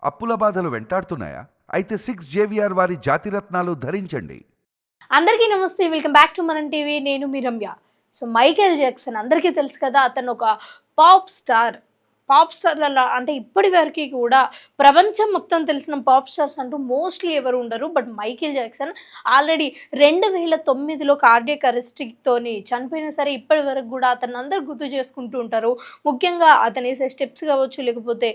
అప్పుల బాధలు వెంటాడుతున్నాయా? అయితే 6 జేవిఆర్ వారి జాతిరత్నాలు ధరించండి. అందరికీ నమస్తే. వెల్కమ్ బ్యాక్ టు మనం టీవీ. నేను మీ రమ్య. సో మైకేల్ జాక్సన్ అందరికీ తెలుసు కదా. అతను ఒక పాప్ స్టార్. పాప్ స్టార్‌లలో అంటే ఇప్పటి వరకి కూడా ప్రపంచం మొత్తం తెలిసిన పాప్ స్టార్స్ అంటూ మోస్ట్‌లీ ఎవరు ఉండరు. బట్ మైకేల్ జాక్సన్ ఆల్రెడీ 2009లో కార్డియాక్ అరెస్ట్‌తోని చనిపోయినా సరే ఇప్పటి వరకు కూడా అతన్ని అందరూ గుర్తు చేసుకుంటూ ఉంటారు. ముఖ్యంగా అతను వేసే స్టెప్స్ కావచ్చు, లేకపోతే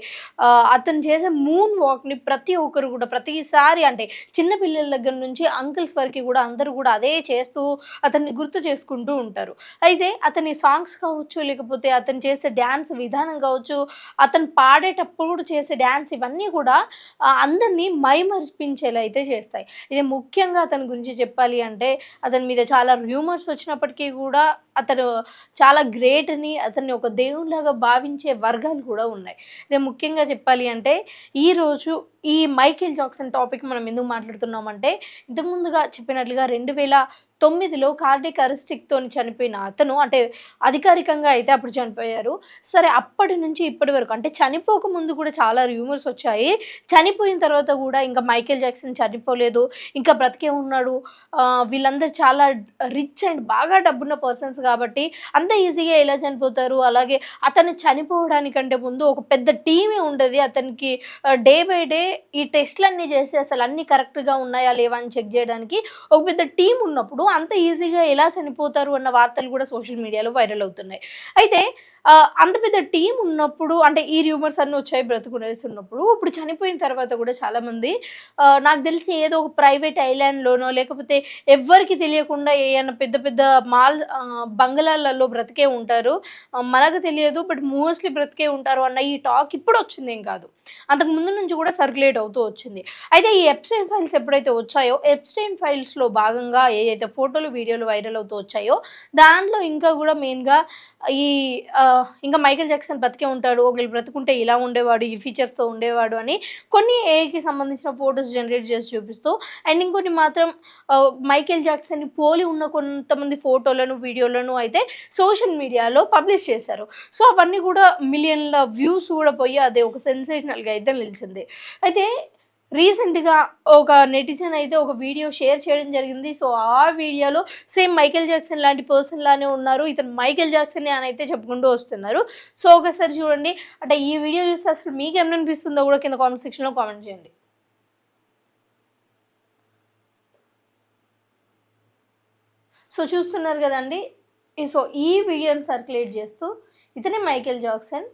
అతను చేసే మూన్ వాక్‌ని ప్రతి ఒక్కరు కూడా ప్రతిసారి అంటే చిన్న పిల్లల దగ్గర నుంచి అంకుల్స్ వరకు కూడా అందరూ కూడా అదే చేస్తూ అతన్ని గుర్తు చేసుకుంటూ ఉంటారు. అయితే అతని సాంగ్స్ కావచ్చు, లేకపోతే అతను చేసే డాన్స్ విధానం కావచ్చు, అతను పాడేటప్పుడు కూడా చేసే డాన్స్ ఇవన్నీ కూడా అందరినీ మైమరిపించేలా అయితే చేస్తాయి. ఇది ముఖ్యంగా అతని గురించి చెప్పాలి అంటే అతని మీద చాలా రూమర్స్ వచ్చినప్పటికీ కూడా అతను చాలా గ్రేట్ అని అతన్ని ఒక దేవునిలాగా భావించే వర్గాలు కూడా ఉన్నాయి. ఇదే ముఖ్యంగా చెప్పాలి అంటే ఈరోజు ఈ మైకేల్ జాక్సన్ టాపిక్ మనం ఎందుకు మాట్లాడుతున్నామంటే ఇంతకుముందుగా చెప్పినట్లుగా 2009లో కార్డియాక్ అరెస్ట్‌తోని చనిపోయిన అతను అంటే అధికారికంగా అయితే అప్పుడు చనిపోయారు. సరే అప్పటి నుంచి ఇప్పటి వరకు అంటే చనిపోక ముందు కూడా చాలా రూమర్స్ వచ్చాయి. చనిపోయిన తర్వాత కూడా ఇంకా మైకేల్ జాక్సన్ చనిపోలేదు, ఇంకా బ్రతికే ఉన్నాడు. వీళ్ళందరూ చాలా రిచ్ అండ్ బాగా డబ్బున్న పర్సన్స్ కాబట్టి అంత ఈజీగా ఎలా చనిపోతారు? అలాగే అతను చనిపోవడానికంటే ముందు ఒక పెద్ద టీమే ఉండేది. అతనికి డే బై డే ఈ టెస్ట్‌లన్నీ చేసి అసలు అన్నీ కరెక్ట్‌గా ఉన్నాయా? లేవా? అని చెక్ చేయడానికి ఒక పెద్ద టీమ్ ఉన్నప్పుడు అంత ఈజీగా ఎలా చనిపోతారు అన్న వార్తలు కూడా సోషల్ మీడియాలో వైరల్ అవుతున్నాయి. అయితే అంత పెద్ద టీమ్ ఉన్నప్పుడు అంటే ఈ రూమర్స్ అన్నీ వచ్చాయి బ్రతికునేస్తున్నప్పుడు. ఇప్పుడు చనిపోయిన తర్వాత కూడా చాలామంది నాకు తెలిసి ఏదో ఒక ప్రైవేట్ ఐలాండ్‌లోనో లేకపోతే ఎవ్వరికీ తెలియకుండా ఏయన్నా పెద్ద పెద్ద బంగళాలలో బ్రతికే ఉంటారు. మనకు తెలియదు బట్ మోస్ట్‌లీ బ్రతికే ఉంటారు అన్న ఈ టాక్ ఇప్పుడొచ్చిందేం కాదు. అంతకు ముందు నుంచి కూడా సర్క్యులేట్ అవుతూ వచ్చింది. అయితే ఈ ఎప్‌స్టైన్ ఫైల్స్ ఎప్పుడైతే వచ్చాయో ఎప్‌స్టైన్ ఫైల్స్‌లో భాగంగా ఏదైతే ఫోటోలు, వీడియోలు వైరల్ అవుతూ వచ్చాయో దాంట్లో ఇంకా కూడా మెయిన్‌గా ఈ ఇంకా మైకేల్ జాక్సన్ బతికే ఉంటాడు. ఒకవేళ బ్రతికుంటే ఇలా ఉండేవాడు, ఈ ఫీచర్స్‌తో ఉండేవాడు అని కొన్ని ఏఐకి సంబంధించిన ఫోటోస్ జనరేట్ చేసి చూపిస్తూ అండ్ ఇంకొన్ని మాత్రం మైకేల్ జాక్సన్‌ని పోలి ఉన్న కొంతమంది ఫోటోలను, వీడియోలను అయితే సోషల్ మీడియాలో పబ్లిష్ చేశారు. సో అవన్నీ కూడా మిలియన్‌ల వ్యూస్ కూడా పోయి అది ఒక సెన్సేషనల్‌గా అయితే నిలిచింది. అయితే రీసెంట్‌గా ఒక నెటిజన్ అయితే ఒక వీడియో షేర్ చేయడం జరిగింది. సో ఆ వీడియోలో సేమ్ మైకేల్ జాక్సన్ లాంటి పర్సన్ లానే ఉన్నారు. ఇతను మైకేల్ జాక్సనే అని అయితే చెప్పుకుంటూ వస్తున్నారు. సో ఒకసారి చూడండి. అంటే ఈ వీడియో చూస్తే అసలు మీకేమనిపిస్తుందో కూడా కింద కామెంట్ సెక్షన్‌లో కామెంట్ చేయండి. సో చూస్తున్నారు కదండీ. సో ఈ వీడియోని సర్క్యులేట్ చేస్తూ ఇతనే మైకేల్ జాక్సన్.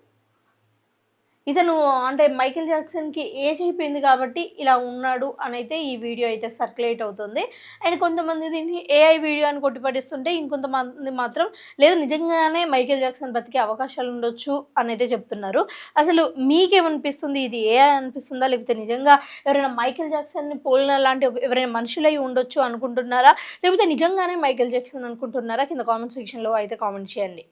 ఇతను అంటే మైకేల్ జాక్సన్‌కి ఏజ్ అయిపోయింది కాబట్టి ఇలా ఉన్నాడు అనైతే ఈ వీడియో అయితే సర్క్యులేట్ అవుతుంది. అండ్ కొంతమంది దీన్ని ఏఐ వీడియో అని కొట్టిపడేస్తుంటే ఇంకొంతమంది మాత్రం లేదు నిజంగానే మైకేల్ జాక్సన్ బతికే అవకాశాలు ఉండొచ్చు అనైతే చెప్తున్నారు. అసలు మీకేమనిపిస్తుంది? ఇది ఏఐ అనిపిస్తుందా? లేకపోతే నిజంగా ఎవరైనా మైకేల్ జాక్సన్‌ని పోలిన లాంటి ఎవరైనా మనుషులై ఉండొచ్చు అనుకుంటున్నారా? లేకపోతే నిజంగానే మైకేల్ జాక్సన్ అనుకుంటున్నారా? కింద కామెంట్ సెక్షన్‌లో అయితే కామెంట్ చేయండి.